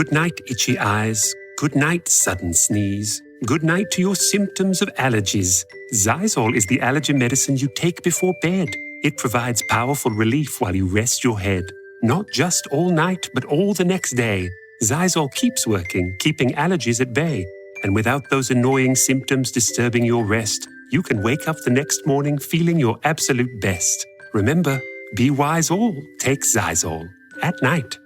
Good night, itchy eyes. Good night, sudden sneeze. Good night to your symptoms of allergies. Xyzal is the allergy medicine you take before bed. It provides powerful relief while you rest your head. Not just all night, but all the next day. Xyzal keeps working, keeping allergies at bay. And without those annoying symptoms disturbing your rest, you can wake up the next morning feeling your absolute best. Remember, be wise all, take Xyzal. At night.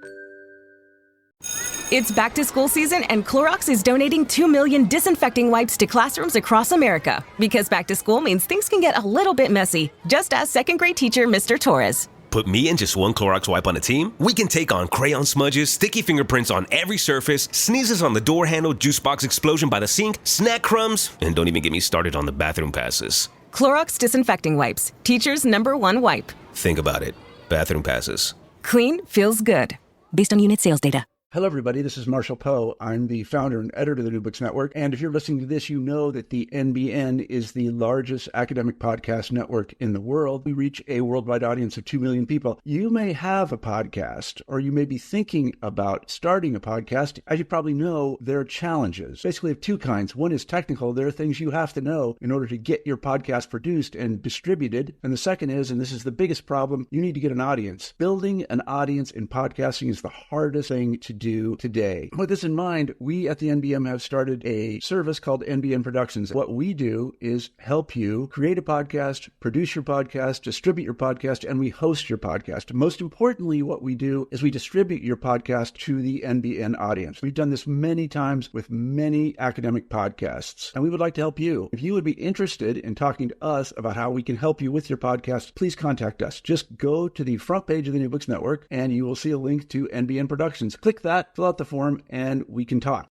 It's back to school season, and Clorox is donating 2 million disinfecting wipes to classrooms across America. Because back to school means things can get a little bit messy. Just ask second grade teacher Mr. Torres. Put me and just one Clorox wipe on a team? We can take on crayon smudges, sticky fingerprints on every surface, sneezes on the door handle, juice box explosion by the sink, snack crumbs, and don't even get me started on the bathroom passes. Clorox disinfecting wipes, teacher's #1 wipe. Think about it. Bathroom passes. Clean feels good. Based on unit sales data. Hello, everybody. This is Marshall Poe. I'm the founder and editor of the New Books Network. And if you're listening to this, you know that the NBN is the largest academic podcast network in the world. We reach a worldwide audience of 2 million people. You may have a podcast, or you may be thinking about starting a podcast. As you probably know, there are challenges, basically of two kinds. One is technical. There are things you have to know in order to get your podcast produced and distributed. And the second is, and this is the biggest problem, you need to get an audience. Building an audience in podcasting is the hardest thing to do today. With this in mind, we at the NBM have started a service called NBM Productions. What we do is help you create a podcast, produce your podcast, distribute your podcast, and we host your podcast. Most importantly, what we do is we distribute your podcast to the NBN audience. We've done this many times with many academic podcasts, and we would like to help you. If you would be interested in talking to us about how we can help you with your podcast, please contact us. Just go to the front page of the New Books Network, and you will see a link to NBN Productions. Click that, fill out the form, and we can talk.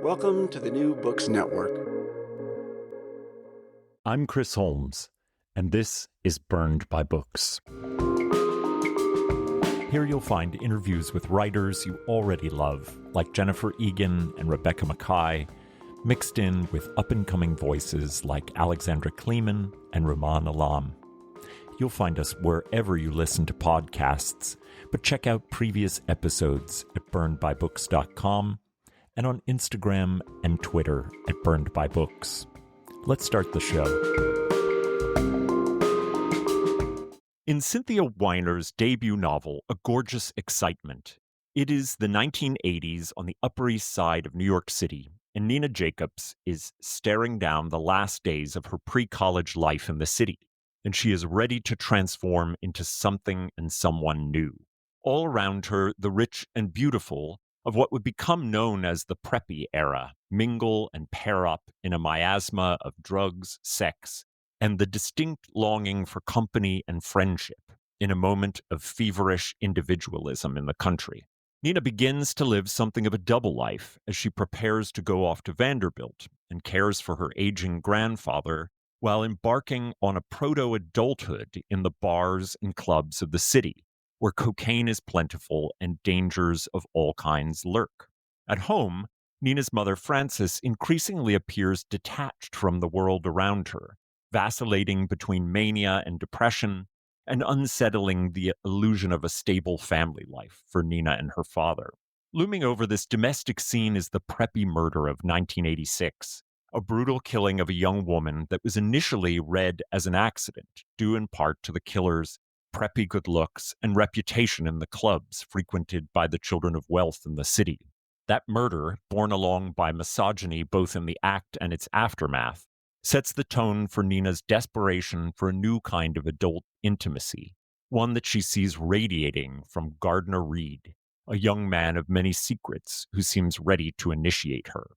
Welcome to the New Books Network. I'm Chris Holmes, and this is Burned by Books. Here you'll find interviews with writers you already love, like Jennifer Egan and Rebecca Mackay, mixed in with up-and-coming voices like Alexandra Kleeman and Rumaan Alam. You'll find us wherever you listen to podcasts, but check out previous episodes at burnedbybooks.com and on Instagram and Twitter at burnedbybooks. Let's start the show. In Cynthia Weiner's debut novel, A Gorgeous Excitement, it is the 1980s on the Upper East Side of New York City, and Nina Jacobs is staring down the last days of her pre-college life in the city, and she is ready to transform into something and someone new. All around her, the rich and beautiful of what would become known as the preppy era mingle and pair up in a miasma of drugs, sex, and the distinct longing for company and friendship in a moment of feverish individualism in the country. Nina begins to live something of a double life as she prepares to go off to Vanderbilt and cares for her aging grandfather while embarking on a proto-adulthood in the bars and clubs of the city, where cocaine is plentiful and dangers of all kinds lurk. At home, Nina's mother, Frances, increasingly appears detached from the world around her, vacillating between mania and depression, and unsettling the illusion of a stable family life for Nina and her father. Looming over this domestic scene is the preppy murder of 1986, a brutal killing of a young woman that was initially read as an accident, due in part to the killer's preppy good looks and reputation in the clubs frequented by the children of wealth in the city. That murder, borne along by misogyny both in the act and its aftermath, sets the tone for Nina's desperation for a new kind of adult intimacy, one that she sees radiating from Gardner Reed, a young man of many secrets who seems ready to initiate her.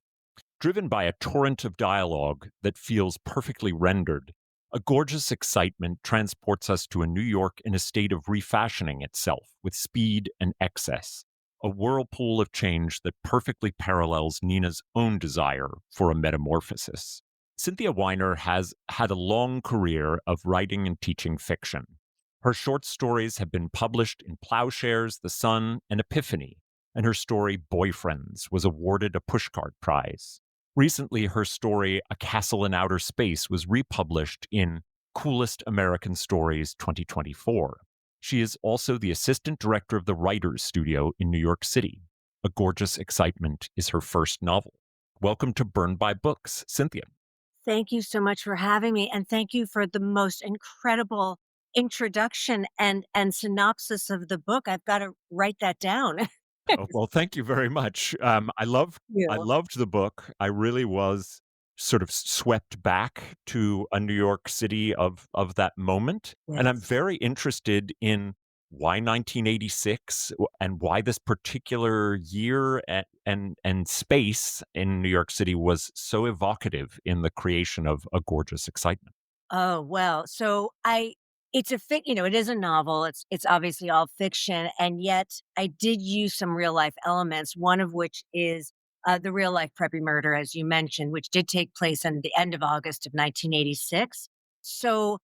Driven by a torrent of dialogue that feels perfectly rendered, A Gorgeous Excitement transports us to a New York in a state of refashioning itself with speed and excess, a whirlpool of change that perfectly parallels Nina's own desire for a metamorphosis. Cynthia Weiner has had a long career of writing and teaching fiction. Her short stories have been published in Plowshares, The Sun, and Epiphany, and her story Boyfriends was awarded a Pushcart Prize. Recently, her story A Castle in Outer Space was republished in Coolest American Stories 2024. She is also the assistant director of the Writers Studio in New York City. A Gorgeous Excitement is her first novel. Welcome to Burned by Books, Cynthia. Thank you so much for having me, and thank you for the most incredible introduction and synopsis of the book. I've got to write that down. Oh, well, thank you very much. I You. loved the book. I really was sort of swept back to a New York City of that moment, and I'm Yes. very interested in why 1986 and why this particular year and space in New York City was so evocative in the creation of A Gorgeous Excitement. Oh, well, it is a novel. It's obviously all fiction, and yet I did use some real life elements, one of which is the real life preppy murder, as you mentioned, which did take place in the end of August of 1986. So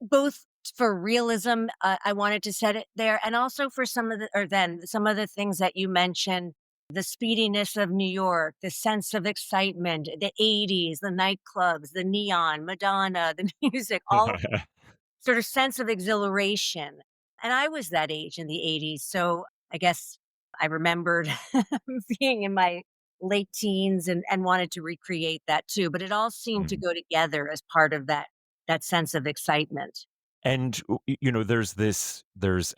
both for realism, I wanted to set it there, and also for some of the things that you mentioned, the speediness of New York, the sense of excitement, the '80s, the nightclubs, the neon, Madonna, the music, all of sort of sense of exhilaration. And I was that age in the '80s, so I guess I remembered being in my late teens and wanted to recreate that too. But it all seemed to go together as part of that sense of excitement. And there's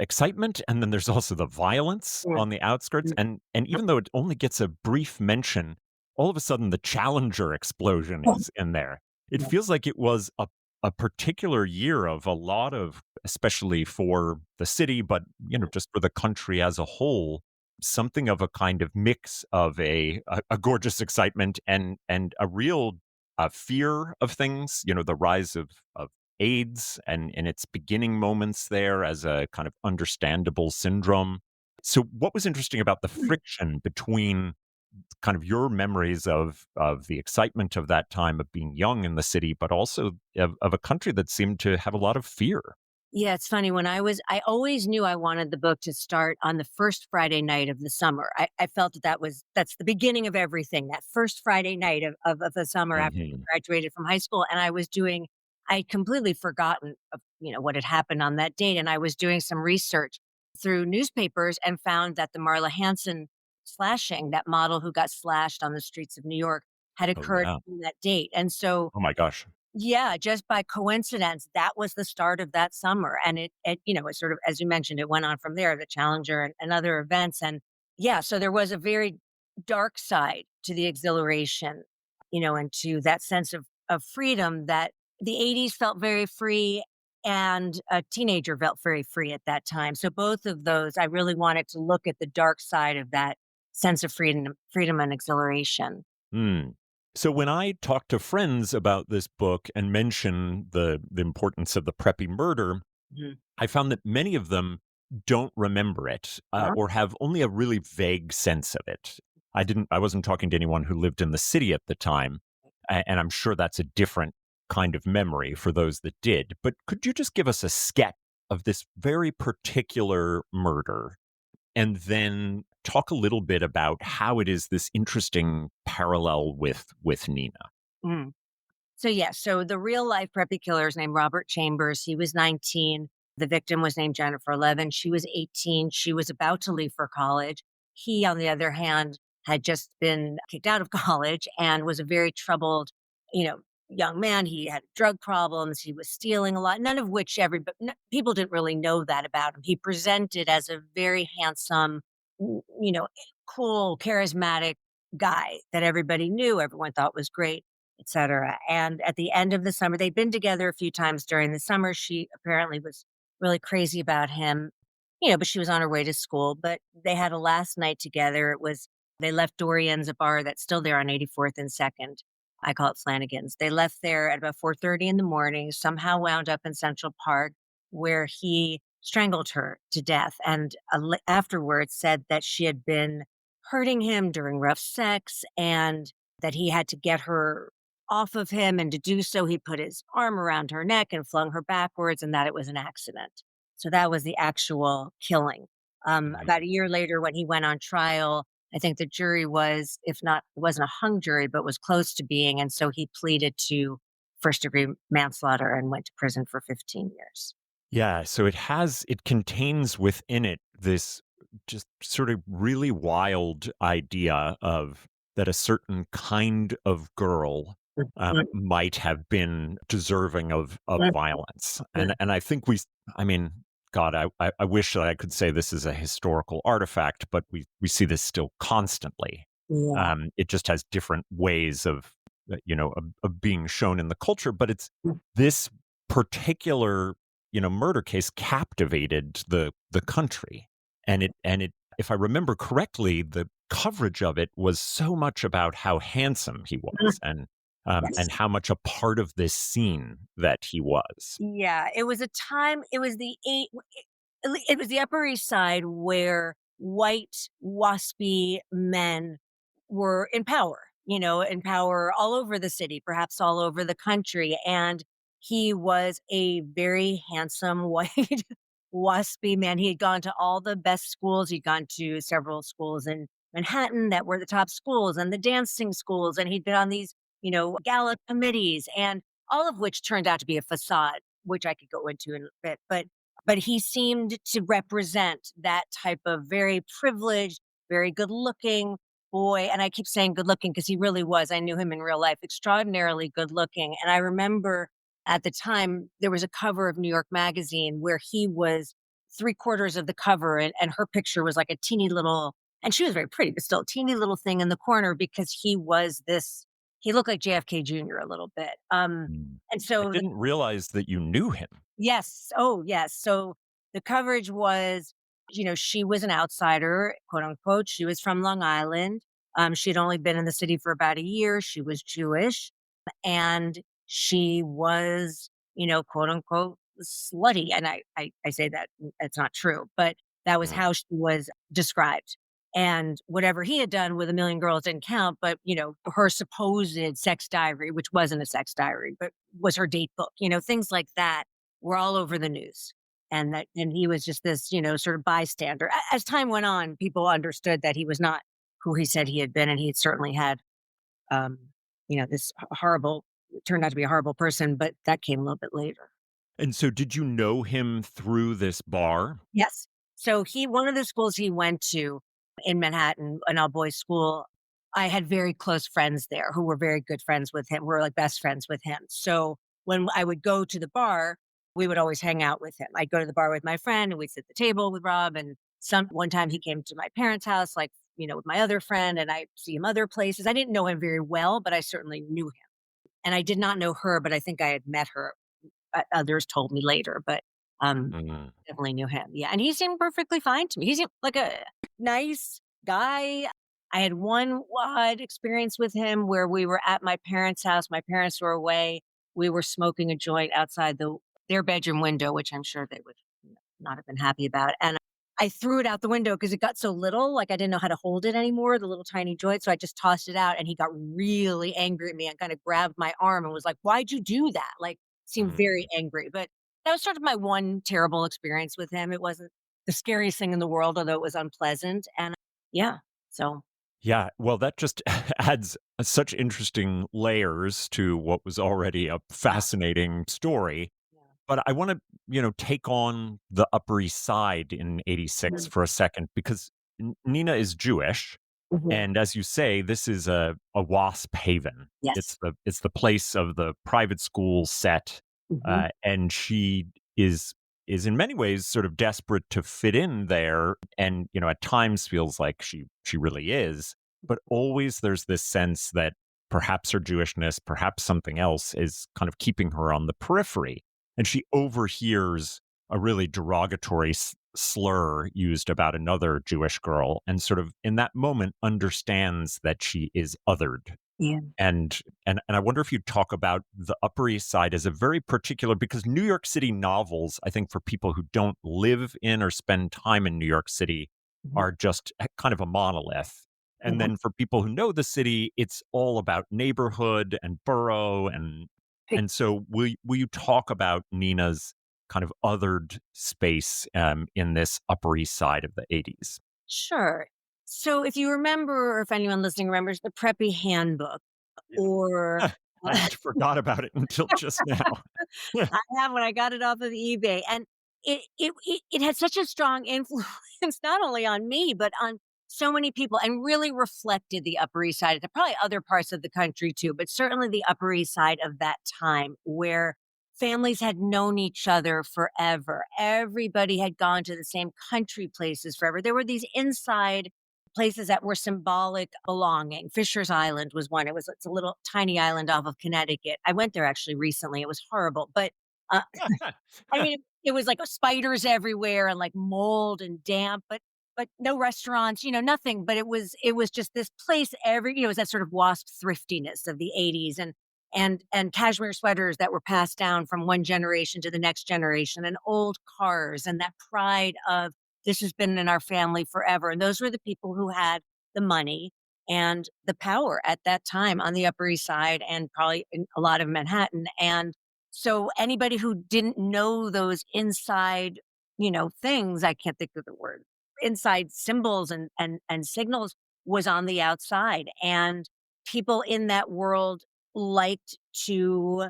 excitement, and then there's also the violence Mm, on the outskirts, mm, and even though it only gets a brief mention, all of a sudden the Challenger explosion mm. is in there. It feels like it was a particular year of a lot of, especially for the city, but just for the country as a whole, something of a kind of mix of a gorgeous excitement and a real fear of things. The rise of AIDS and in its beginning moments there as a kind of understandable syndrome. So what was interesting about the friction between kind of your memories of the excitement of that time of being young in the city, but also of a country that seemed to have a lot of fear? Yeah, it's funny. I always knew I wanted the book to start on the first Friday night of the summer. I felt that's the beginning of everything. That first Friday night of the summer after we Mhm. graduated from high school, and I'd completely forgotten of what had happened on that date, and I was doing some research through newspapers and found that the Marla Hanson slashing, that model who got slashed on the streets of New York, had Oh, occurred yeah. on that date, and so Oh my gosh. yeah, just by coincidence, that was the start of that summer, and it sort of, as you mentioned, it went on from there, the Challenger and other events, and yeah, so there was a very dark side to the exhilaration, and to that sense of freedom that the '80s felt very free, and a teenager felt very free at that time. So both of those, I really wanted to look at the dark side of that sense of freedom and exhilaration. Hmm. So when I talk to friends about this book and mention the importance of the preppy murder, Mhm. I found that many of them don't remember it, Yeah. or have only a really vague sense of it. I wasn't talking to anyone who lived in the city at the time, and I'm sure that's a different kind of memory for those that did. But could you just give us a sketch of this very particular murder, and then talk a little bit about how it is this interesting parallel with Nina? Mm. So the real life preppy killer is named Robert Chambers. He was 19. The victim was named Jennifer Levin. She was 18. She was about to leave for college. He, on the other hand, had just been kicked out of college and was a very troubled, you know, young man. He had drug problems. He was stealing a lot, none of which people didn't really know that about him. He presented as a very handsome, cool, charismatic guy that everybody knew, everyone thought was great, etc. And at the end of the summer, they'd been together a few times during the summer. She apparently was really crazy about him, but she was on her way to school. But they had a last night together. They left Dorian's, a bar that's still there on 84th and 2nd. I call it Flanagan's. They left there at about 4:30 in the morning, somehow wound up in Central Park where he strangled her to death. And afterwards said that she had been hurting him during rough sex and that he had to get her off of him, and to do so, he put his arm around her neck and flung her backwards, and that it was an accident. So that was the actual killing. About a year later, when he went on trial, I think the jury was, if not, it wasn't a hung jury, but was close to being. And so he pleaded to first degree manslaughter and went to prison for 15 years. Yeah, so it contains within it this just sort of really wild idea of that a certain kind of girl might have been deserving of violence. And I think I mean, God, I wish that I could say this is a historical artifact, but we see this still constantly. Yeah. It just has different ways of being shown in the culture, but it's this particular murder case captivated the country, and it if I remember correctly, the coverage of it was so much about how handsome he was and Yes. how much a part of this scene that he was. Yeah, it was a time it was the eight it was the Upper East Side where white, waspy men were in power all over the city, perhaps all over the country, and he was a very handsome, white, waspy man. He had gone to all the best schools. He'd gone to several schools in Manhattan that were the top schools and the dancing schools, and he'd been on these, gala committees, and all of which turned out to be a facade, which I could go into in a bit. But he seemed to represent that type of very privileged, very good looking boy. And I keep saying good looking because he really was. I knew him in real life, extraordinarily good looking. And I remember at the time there was a cover of New York Magazine where he was three-quarters of the cover, and her picture was like a teeny little, and she was very pretty, but still a teeny little thing in the corner because he looked like JFK Jr. a little bit. Mm. And I so didn't realize that you knew him. Yes. Oh, yes. So the coverage was, she was an outsider, quote unquote. She was from Long Island. She had only been in the city for about a year. She was Jewish, and she was, quote unquote, slutty. And I say that it's not true, but that was Mm. how she was described. And whatever he had done with a million girls didn't count, but her supposed sex diary, which wasn't a sex diary, but was her date book, things like that were all over the news. And he was just this, sort of bystander. As time went on, people understood that he was not who he said he had been, and he had certainly had, um, this horrible turned out to be a horrible person, but that came a little bit later. And so did you know him through this bar? Yes. So one of the schools he went to in Manhattan, an all boys school, I had very close friends there who were very good friends with him, were like best friends with him. So when I would go to the bar, we would always hang out with him. I'd go to the bar with my friend and we'd sit at the table with Rob. And one time he came to my parents' house, like, with my other friend, and I see him other places. I didn't know him very well, but I certainly knew him. And I did not know her, but I think I had met her. Others told me later, but Mm. definitely knew him. Yeah, and he seemed perfectly fine to me. He seemed like a nice guy. I had one odd experience with him where we were at my parents' house. My parents were away. We were smoking a joint outside their bedroom window, which I'm sure they would not have been happy about. And I threw it out the window because it got so little, like I didn't know how to hold it anymore, the little tiny joint. So I just tossed it out, and he got really angry at me and kind of grabbed my arm and was like, "Why'd you do that?" Like, seemed very Mm. angry. But that was sort of my one terrible experience with him. It wasn't the scariest thing in the world, although it was unpleasant. And yeah, so Yeah, well, that just adds such interesting layers to what was already a yeah, fascinating story. yeah. But I want to, take on the Upper East Side in '86 Mhm. for a second because Nina is Jewish, Mhm. and as you say, this is a WASP haven. Yes. It's the place of the private school set, Mhm. and she is is in many ways sort of desperate to fit in there, and at times feels like she really is, but always there's this sense that perhaps her Jewishness, perhaps something else, is kind of keeping her on the periphery, and she overhears a really derogatory slur used about another Jewish girl and sort of in that moment understands that she is othered. Yeah. And I wonder if you'd talk about the Upper East Side as a very particular because New York City novels, I think for people who don't live in or spend time in New York City, Mhm. are just kind of a monolith. And Yeah. then for people who know the city, it's all about neighborhood and borough and so will you talk about Nina's kind of othered space in this Upper East Side of the 80s? Sure. So if you remember, or if anyone listening remembers, the Preppy Handbook, or Yeah. I forgot about it until just now. I have when I got it off of eBay. And it had such a strong influence not only on me, but on so many people, and really reflected the Upper East Side, probably other parts of the country too, but certainly the Upper East Side of that time where families had known each other forever. Everybody had gone to the same country places forever. There were these inside places that were symbolic belonging. Fisher's Island was one. It's a little tiny island off of Connecticut. I went there actually recently. It was horrible, but uh, I mean, it was like spiders everywhere and like mold and damp, but no restaurants, nothing. But it was just this place it was that sort of WASP thriftiness of the 80s, and cashmere sweaters that were passed down from one generation to the next generation, and old cars, and that pride of this has been in our family forever. And those were the people who had the money and the power at that time on the Upper East Side and probably in a lot of Manhattan. And so anybody who didn't know those inside, things, I can't think of the word, inside symbols and signals, was on the outside. And people in that world liked to,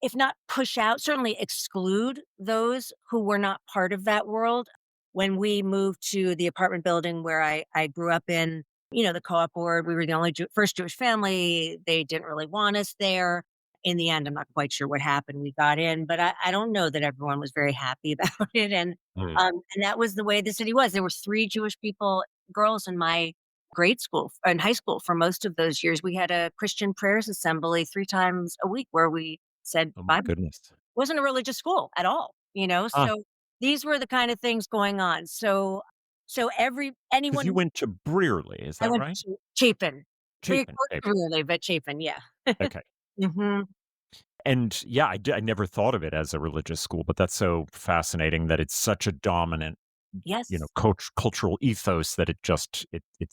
if not push out, certainly exclude those who were not part of that world. When we moved to the apartment building where I grew up in, the co-op board, we were the only first Jewish family. They didn't really want us there. In the end, I'm not quite sure what happened. We got in, but I don't know that everyone was very happy about it. Mm. And that was the way the city was. There were three Jewish girls in my grade school and high school for most of those years. We had a Christian prayers assembly 3 times a week where we said Oh my Bible. goodness. Wasn't a religious school at all. Ah, So these were the kind of things going on. So because anyone you went to Brearley, is I that went right? to Chapin. Pretty Chapin. close to Chapin. Really, but Chapin, yeah. Okay. hmm And yeah, I never thought of it as a religious school, but that's so fascinating that it's such a dominant, Yes. cultural ethos that it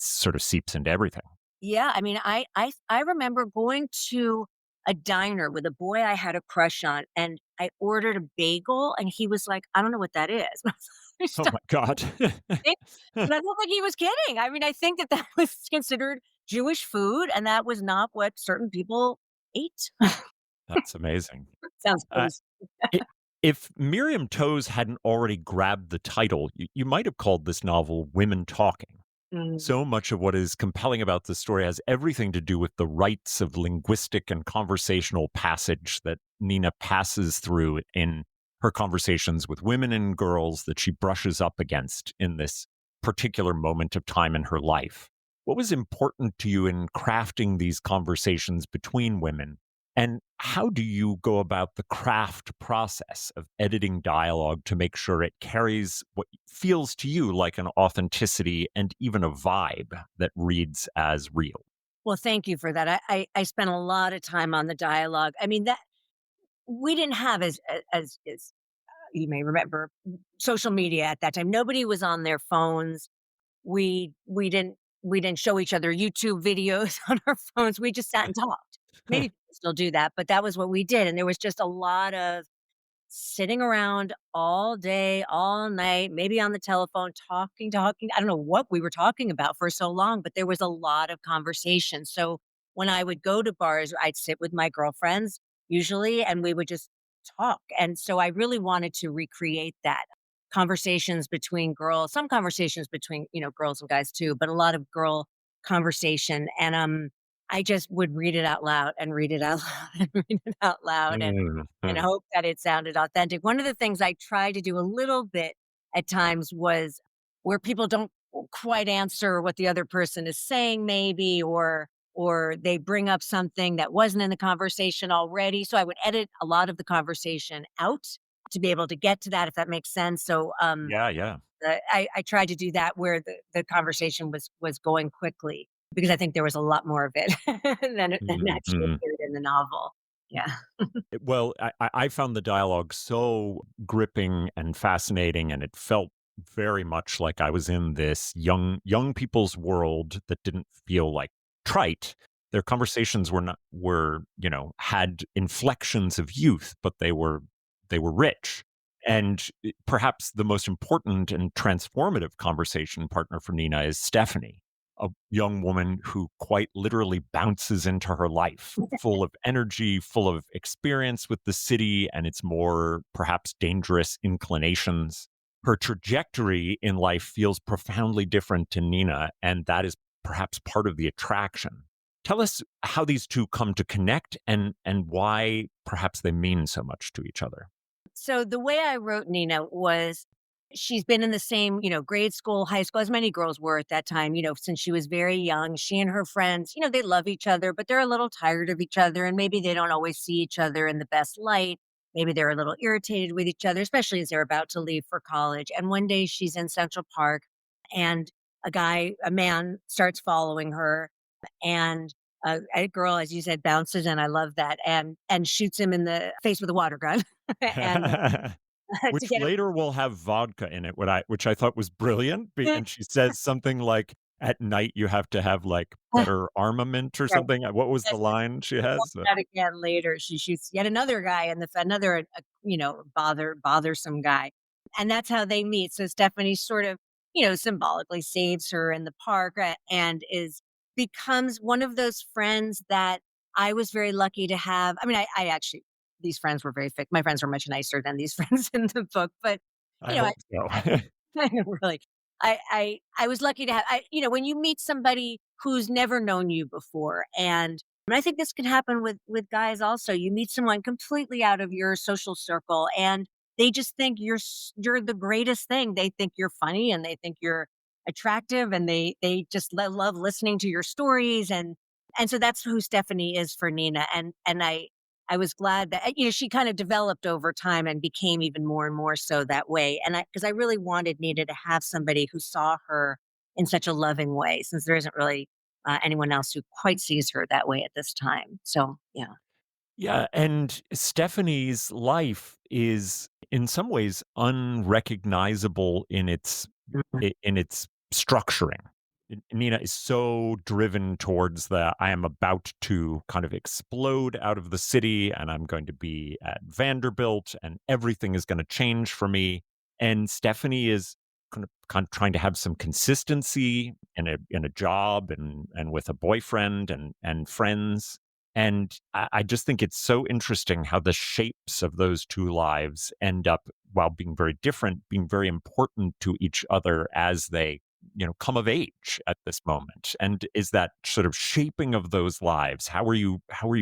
sort of seeps into everything. Yeah, I mean, I remember going to a diner with a boy I had a crush on, and I ordered a bagel, and he was like, "I don't know what that is." I Oh stopped my God. eating, but I don't think he was kidding. I mean, I think that that was considered Jewish food, and that was not what certain people ate. That's amazing. Sounds Uh, crazy. I If Miriam Toews hadn't already grabbed the title, you might have called this novel Women Talking. Mm. So much of what is compelling about the story has everything to do with the rites of linguistic and conversational passage that Nina passes through in her conversations with women and girls that she brushes up against in this particular moment of time in her life. What was important to you in crafting these conversations between women? And how do you go about the craft process of editing dialogue to make sure it carries what feels to you like an authenticity and even a vibe that reads as real? Well, thank you for that. I spent a lot of time on the dialogue. I mean, that we didn't have as you may remember social media at that time. Nobody was on their phones. We didn't show each other YouTube videos on our phones. We just sat and talked. Maybe people still do that, but that was what we did. And there was just a lot of sitting around all day, all night, maybe on the telephone, talking. I don't know what we were talking about for so long, but there was a lot of conversation. So when I would go to bars, I'd sit with my girlfriends usually, and we would just talk. And so I really wanted to recreate that conversations between girls, some conversations between, girls and guys too, but a lot of girl conversation. And I just would read it out loud and read it out loud and read it out loud. And Mhm. hope that it sounded authentic. One of the things I tried to do a little bit at times was where people don't quite answer what the other person is saying maybe, or they bring up something that wasn't in the conversation already. So I would edit a lot of the conversation out to be able to get to that, if that makes sense. So Yeah, yeah. I tried to do that where the conversation was going quickly because I think there was a lot more of it than actually Mhm. appeared in the novel. Yeah. Well, I found the dialogue so gripping and fascinating, and it felt very much like I was in this young people's world that didn't feel like trite. Their conversations had inflections of youth, but they were rich. And perhaps the most important and transformative conversation partner for Nina is Stephanie. a young woman who quite literally bounces into her life, full of energy, full of experience with the city and its more perhaps dangerous inclinations. Her trajectory in life feels profoundly different to Nina, and that is perhaps part of the attraction. Tell us how these two come to connect and why perhaps they mean so much to each other. So the way I wrote Nina was she's been in the same, grade school, high school, as many girls were at that time, since she was very young. She and her friends, they love each other, but they're a little tired of each other and maybe they don't always see each other in the best light. Maybe they're a little irritated with each other, especially as they're about to leave for college. And one day she's in Central Park and a man starts following her and a girl, as you said, bounces, and I love that, and shoots him in the face with a water gun, and to Which get him. later will have vodka in it, which I thought was brilliant. And she says something like, "At night you have to have like better armament" or Right. something. What was the Yes, line she watch has? that again later. She shoots yet another guy and another, bothersome guy. And that's how they meet. So Stephanie sort of, symbolically saves her in the park and becomes one of those friends that I was very lucky to have. I mean, I actually, these friends were my friends were much nicer than these friends in the book, but, I you know, hope so. I really. I was lucky to have when you meet somebody who's never known you before, and I think this can happen with guys also. You meet someone completely out of your social circle, and they just think you're the greatest thing. They think you're funny, and they think you're attractive, and they just love listening to your stories, and so that's who Stephanie is for Nina, and I was glad that, she kind of developed over time and became even more and more so that way. And because I really wanted Nita to have somebody who saw her in such a loving way, since there isn't really anyone else who quite sees her that way at this time. So, yeah. Yeah, and Stephanie's life is in some ways unrecognizable in Mhm. its structuring. Nina is so driven towards the I am about to kind of explode out of the city and I'm going to be at Vanderbilt and everything is going to change for me. And Stephanie is kind of trying to have some consistency in a job and with a boyfriend and friends. And I just think it's so interesting how the shapes of those two lives end up, while being very different, being very important to each other as they, come of age at this moment. And is that sort of shaping of those lives? How are you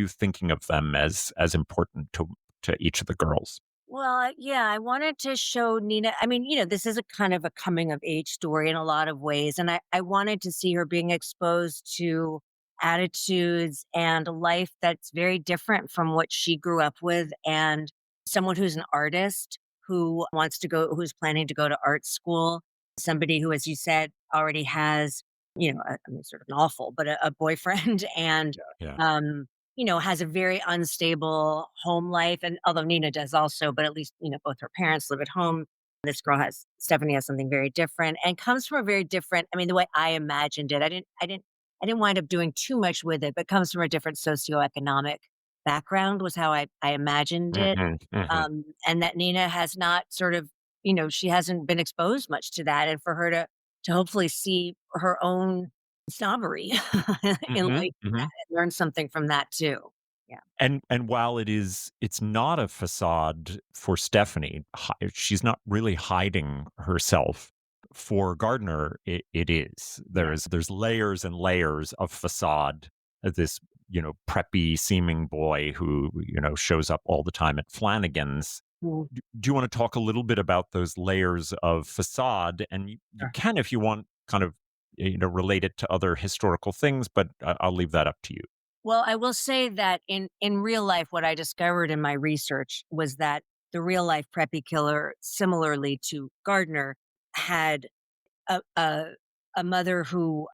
thinking of them as important to each of the girls? Well, yeah, I wanted to show Nina. I mean, this is a kind of a coming of age story in a lot of ways. And I wanted to see her being exposed to attitudes and a life that's very different from what she grew up with. And someone who's an artist who's planning to go to art school, somebody who, as you said, already has, I mean, sort of an awful, but a boyfriend and, Yeah. um, has a very unstable home life. And although Nina does also, but at least, both her parents live at home. Stephanie has something very different and comes from a very different, I mean, the way I imagined it, I didn't wind up doing too much with it, but comes from a different socioeconomic background was how I imagined it. Hmm. Hmm. And that Nina has not sort of, she hasn't been exposed much to that. And for her to hopefully see her own snobbery in Hmm. life Hmm. and learn something from that too. Yeah. And while it's not a facade for Stephanie, she's not really hiding herself. For Gardner, it is. Yeah. There's layers and layers of facade. This preppy seeming boy who shows up all the time at Flanagan's. Mm, Do you want to talk a little bit about those layers of facade? And you sure. can, if you want, kind of relate it to other historical things, but I'll leave that up to you. Well, I will say that in real life, what I discovered in my research was that the real life preppy killer, similarly to Gardner, had a a, a mother who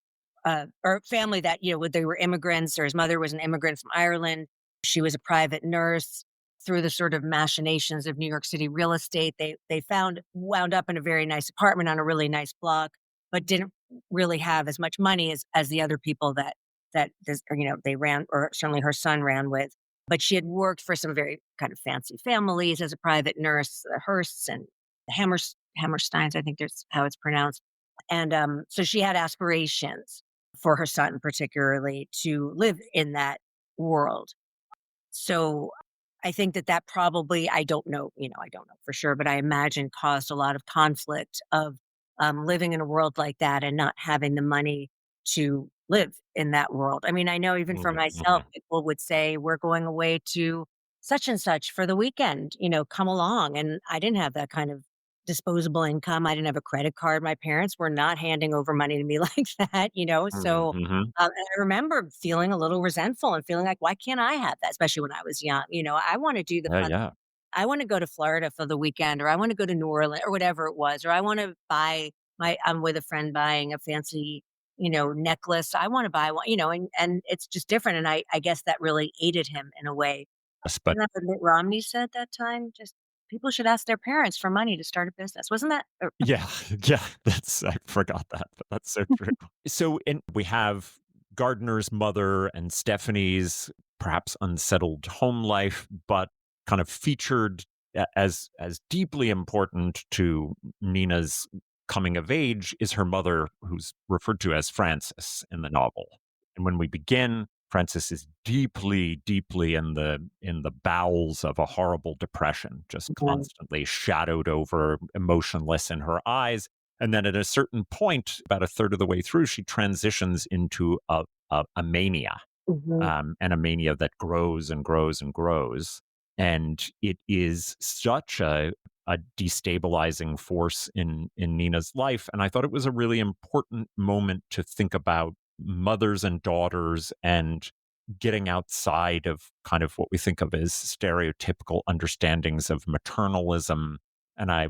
or family that they were immigrants, or his mother was an immigrant from Ireland. She was a private nurse. Through the sort of machinations of New York City real estate, they wound up in a very nice apartment on a really nice block, but didn't really have as much money as the other people that this, or, they ran, or certainly her son ran with. But she had worked for some very kind of fancy families as a private nurse, the Hearsts and the Hammersteins, I think that's how it's pronounced. And so she had aspirations. for her son, particularly, to live in that world. So I think that that probably, I don't know, I don't know for sure, but I imagine caused a lot of conflict of living in a world like that and not having the money to live in that world. I mean, I know even for myself, Mhm. people would say, we're going away to such and such for the weekend, come along. And I didn't have that kind of disposable income. I didn't have a credit card. My parents were not handing over money to me like that. So Mhm. and I remember feeling a little resentful and feeling like, why can't I have that? Especially when I was young. I want to do the Yeah, fun. yeah. I want to go to Florida for the weekend, or I want to go to New Orleans, or whatever it was, or I want to buy I'm with a friend buying a fancy, necklace. I want to buy one, and it's just different. And I guess that really aided him in a way. But Isn't that what Mitt Romney said that time? Just people should ask their parents for money to start a business. Wasn't that? yeah, yeah, that's I forgot that, but that's so true. So, and we have Gardner's mother and Stephanie's perhaps unsettled home life, but kind of featured as deeply important to Nina's coming of age is her mother, who's referred to as Frances in the novel. And when we begin, Frances is deeply, deeply in the bowels of a horrible depression, just Mhm. constantly shadowed over, emotionless in her eyes. And then at a certain point, about a third of the way through, she transitions into a mania, Mhm. and a mania that grows and grows and grows. And it is such a destabilizing force in Nina's life. And I thought it was a really important moment to think about mothers and daughters and getting outside of kind of what we think of as stereotypical understandings of maternalism. And I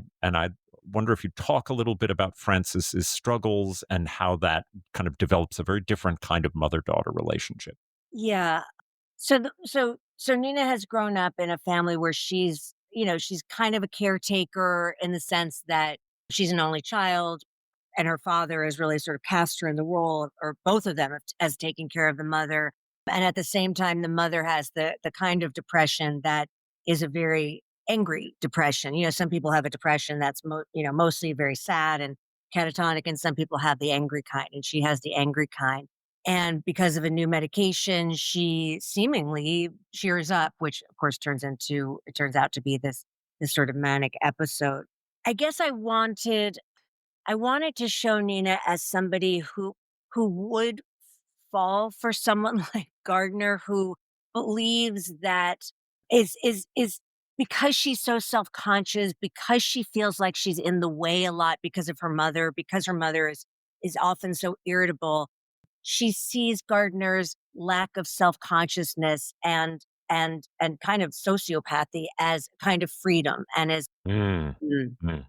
wonder if you talk a little bit about Frances's struggles and how that kind of develops a very different kind of mother-daughter relationship. Yeah. So Nina has grown up in a family where she's kind of a caretaker in the sense that she's an only child, and her father has really sort of cast her in the role or both of them as taking care of the mother. And at the same time, the mother has the kind of depression that is a very angry depression. Some people have a depression that's mostly very sad and catatonic, and some people have the angry kind, and she has the angry kind. And because of a new medication, she seemingly cheers up, which of course turns out to be this sort of manic episode. I guess I wanted to show Nina as somebody who would fall for someone like Gardner, who believes that is because she's so self-conscious, because she feels like she's in the way a lot because of her mother, because her mother is often so irritable. She sees Gardner's lack of self-consciousness and kind of sociopathy as kind of freedom and as Mm, mm, mm,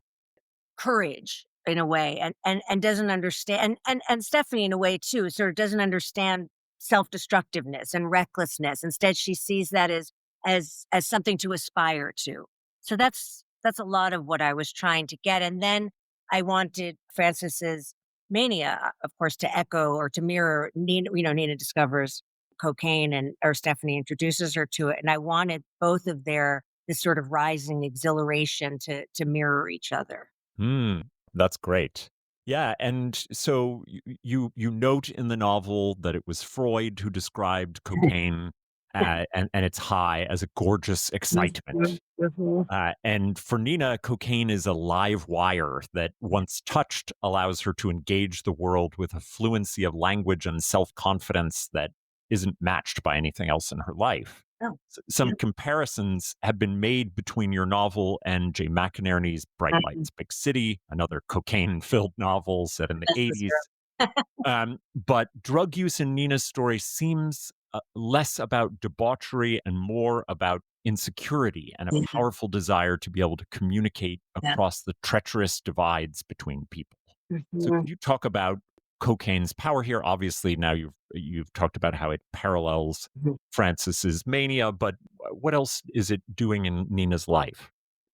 courage in a way, and doesn't understand, and Stephanie in a way too, sort of doesn't understand self-destructiveness and recklessness. Instead, she sees that as something to aspire to. So that's a lot of what I was trying to get. And then I wanted Frances's mania, of course, to echo or to mirror Nina. Nina discovers cocaine, and or Stephanie introduces her to it. And I wanted both of their this sort of rising exhilaration to mirror each other. mm. That's great. Yeah, and so you note in the novel that it was Freud who described cocaine, and its high as a gorgeous Mhm, excitement. mhm. And for Nina, cocaine is a live wire that, once touched, allows her to engage the world with a fluency of language and self confidence that isn't matched by anything else in her life. Oh, Some yeah. comparisons have been made between your novel and Jay McInerney's Bright Mhm. Lights, Big City, another cocaine filled novel set in the That's for 80s. But drug use in Nina's story seems less about debauchery and more about insecurity and a sure. powerful desire to be able to communicate Yeah. across the treacherous divides between people. So, Mhm. could you talk about cocaine's power here? Obviously, now you've talked about how it parallels Mhm. Francis's mania, but what else is it doing in Nina's life?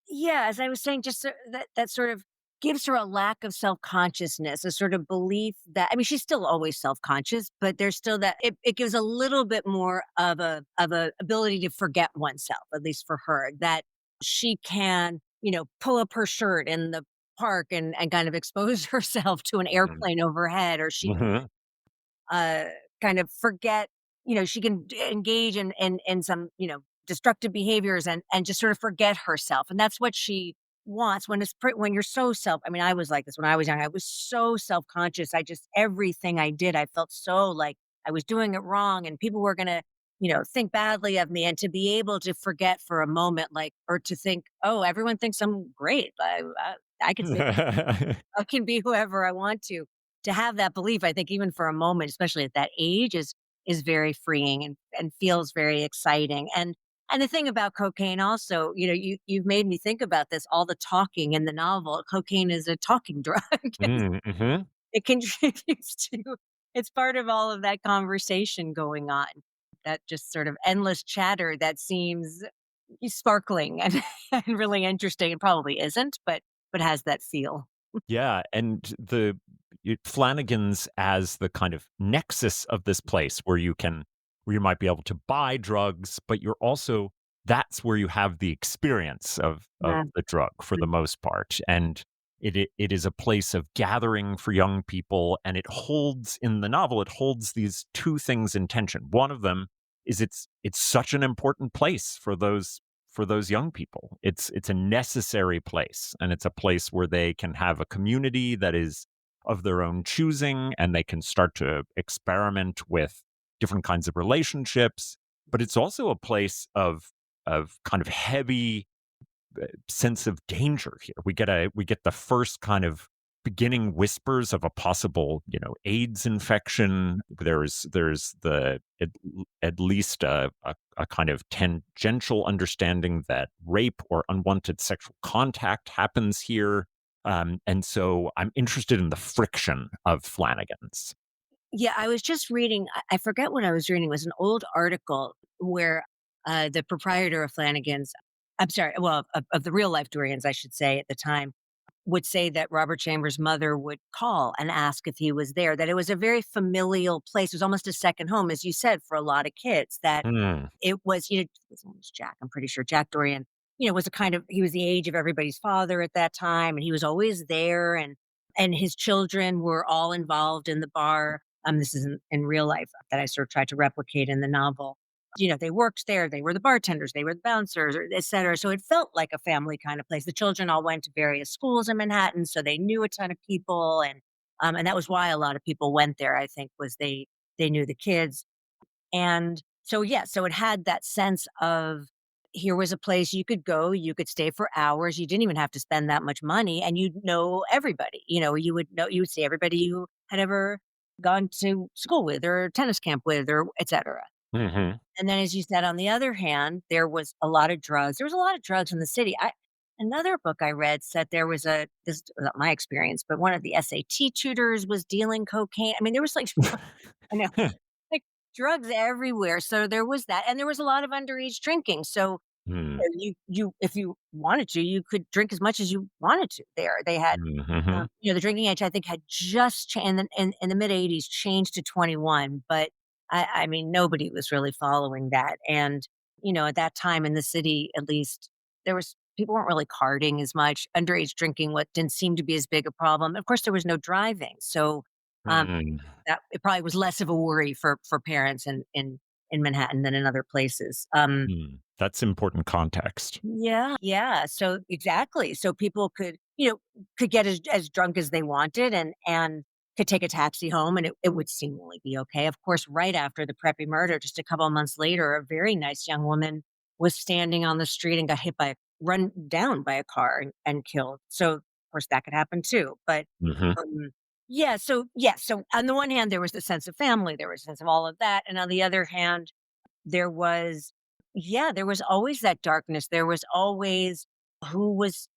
Yeah, as I was saying, just that sort of gives her a lack of self-consciousness, a sort of belief that, I mean, she's still always self-conscious, but there's still that it gives a little bit more of a ability to forget oneself, at least for her, that she can, pull up her shirt in the park and kind of expose herself to an Mhm. airplane overhead, or she Mhm. uh, kind of forget, she can engage in some, destructive behaviors and just sort of forget herself. And that's what she wants when when you're so I mean, I was like this when I was young. I was so self-conscious. Everything I did, I felt so like I was doing it wrong and people were going to, think badly of me. And to be able to forget for a moment, like, or to think, oh, everyone thinks I'm great. I can say I can be whoever I want to have that belief, I think even for a moment, especially at that age is very freeing and feels very exciting. And the thing about cocaine also, you've made me think about this, all the talking in the novel. Cocaine is a talking drug. Mm-hmm. It contributes to it's part of all of that conversation going on. That just sort of endless chatter that seems sparkling and, and really interesting. It probably isn't, but has that feel. Yeah, and Flanagan's as the kind of nexus of this place where you might be able to buy drugs, but you're also that's where you have the experience of Yeah. the drug for the most part, and it is a place of gathering for young people, and it holds in the novel it holds these two things in tension. One of them is it's such an important place for those young people. It's a necessary place, and it's a place where they can have a community that is of their own choosing, and they can start to experiment with different kinds of relationships. But it's also a place of kind of heavy sense of danger here. We get the first kind of beginning whispers of a possible, AIDS infection. There's at least a kind of tangential understanding that rape or unwanted sexual contact happens here. And so I'm interested in the friction of Flanagan's. Yeah, I was just reading, I forget what I was reading. It was an old article where the proprietor of Flanagan's, I'm sorry, well, of the real life Dorians, I should say, at the time, would say that Robert Chambers' mother would call and ask if he was there, that it was a very familial place. It was almost a second home, as you said, for a lot of kids, that Hmm. it was, his name was Jack, I'm pretty sure. Jack Dorian, was a kind of he was the age of everybody's father at that time, and he was always there, and his children were all involved in the bar. This is in real life that I sort of tried to replicate in the novel. They worked there, they were the bartenders, they were the bouncers, or et cetera. So it felt like a family kind of place. The children all went to various schools in Manhattan, so they knew a ton of people, and that was why a lot of people went there. I think was they knew the kids. And so, yeah, so it had that sense of here was a place you could go, you could stay for hours. You didn't even have to spend that much money and you'd know everybody. You would see everybody you had ever gone to school with or tennis camp with or et cetera. Hmm. And then, as you said, on the other hand, there was a lot of drugs. There was a lot of drugs in the city. Another book I read said this is not my experience, but one of the SAT tutors was dealing cocaine. I mean, there was like, I know, like drugs everywhere. So there was that, and there was a lot of underage drinking. So Hmm. if you wanted to, you could drink as much as you wanted to. There, they had, Hmm. the drinking age I think had just changed in the mid '80s, changed to 21. But I mean, nobody was really following that, and at that time in the city, at least, there was people weren't really carding as much. Underage drinking, what didn't seem to be as big a problem. Of course, there was no driving, so. Um, Hmm. that it probably was less of a worry for parents in Manhattan than in other places. That's important context. Yeah, yeah. So exactly. So people could get as drunk as they wanted and could take a taxi home and it would seemingly be okay. Of course, right after the Preppy murder, just a couple of months later, a very nice young woman was standing on the street and got run down by a car and killed. So of course that could happen too. But Hmm. um, so on the one hand, there was the sense of family, there was a sense of all of that. And on the other hand, there was there was always that darkness. There was always who was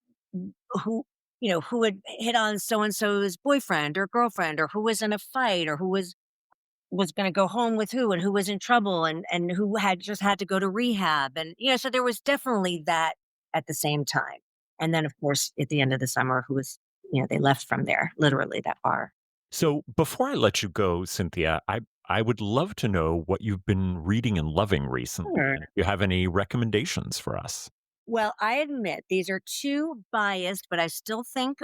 who, who had hit on so and so's boyfriend or girlfriend, or who was in a fight, or who was going to go home with who, and who was in trouble, and who had just had to go to rehab, and so there was definitely that at the same time. And then, of course, at the end of the summer, who was they left from there, literally that bar. So before I let you go, Cynthia, I would love to know what you've been reading and loving recently, Sure. and if you have any recommendations for us. Well, I admit these are too biased, but I still think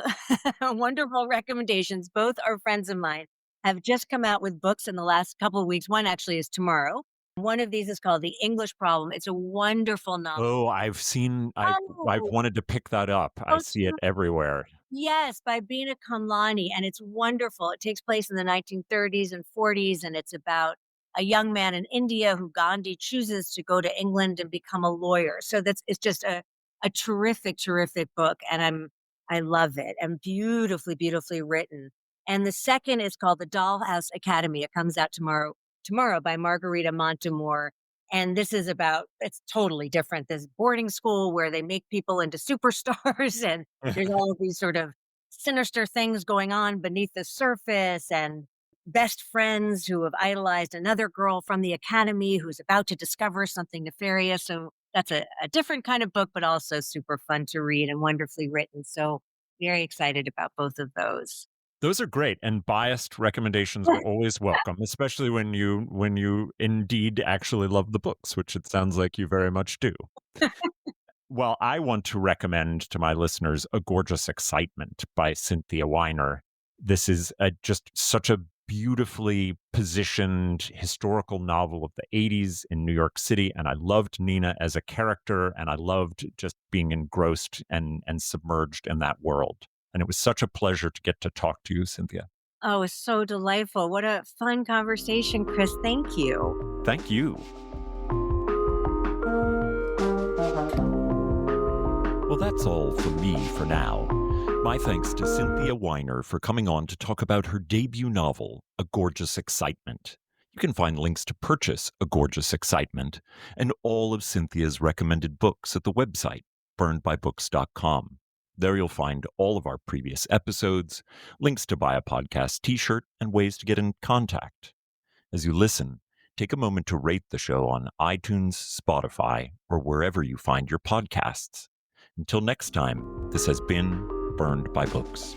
wonderful recommendations. Both are friends of mine. have just come out with books in the last couple of weeks. One actually is tomorrow. One of these is called The English Problem. It's a wonderful novel. Oh, I've Oh, wanted to pick that up. I oh, see it everywhere. yes, by Bina Kamlani, and it's wonderful. It takes place in the 1930s and 40s, and it's about a young man in India who Gandhi chooses to go to England and become a lawyer. So it's just a terrific, terrific book, and I love it and beautifully, beautifully written. And the second is called The Dollhouse Academy. It comes out tomorrow by Margarita Montemore. And this is about, it's totally different. This boarding school where they make people into superstars and there's all of these sort of sinister things going on beneath the surface, and best friends who have idolized another girl from the academy who's about to discover something nefarious. So that's a different kind of book, but also super fun to read and wonderfully written. So very excited about both of those. Those are great, and biased recommendations are always welcome, especially when you indeed actually love the books, which it sounds like you very much do. Well, I want to recommend to my listeners A Gorgeous Excitement by Cynthia Weiner. This is just such a beautifully positioned historical novel of the 80s in New York City. And I loved Nina as a character, and I loved just being engrossed and submerged in that world. And it was such a pleasure to get to talk to you, Cynthia. Oh, it's so delightful. What a fun conversation, Chris. Thank you. Thank you. Well, that's all from me for now. My thanks to Cynthia Weiner for coming on to talk about her debut novel, A Gorgeous Excitement. You can find links to purchase A Gorgeous Excitement and all of Cynthia's recommended books at the website, burnedbybooks.com. There you'll find all of our previous episodes, links to buy a podcast t-shirt, and ways to get in contact. As you listen, take a moment to rate the show on iTunes, Spotify, or wherever you find your podcasts. Until next time, this has been Burned by Books.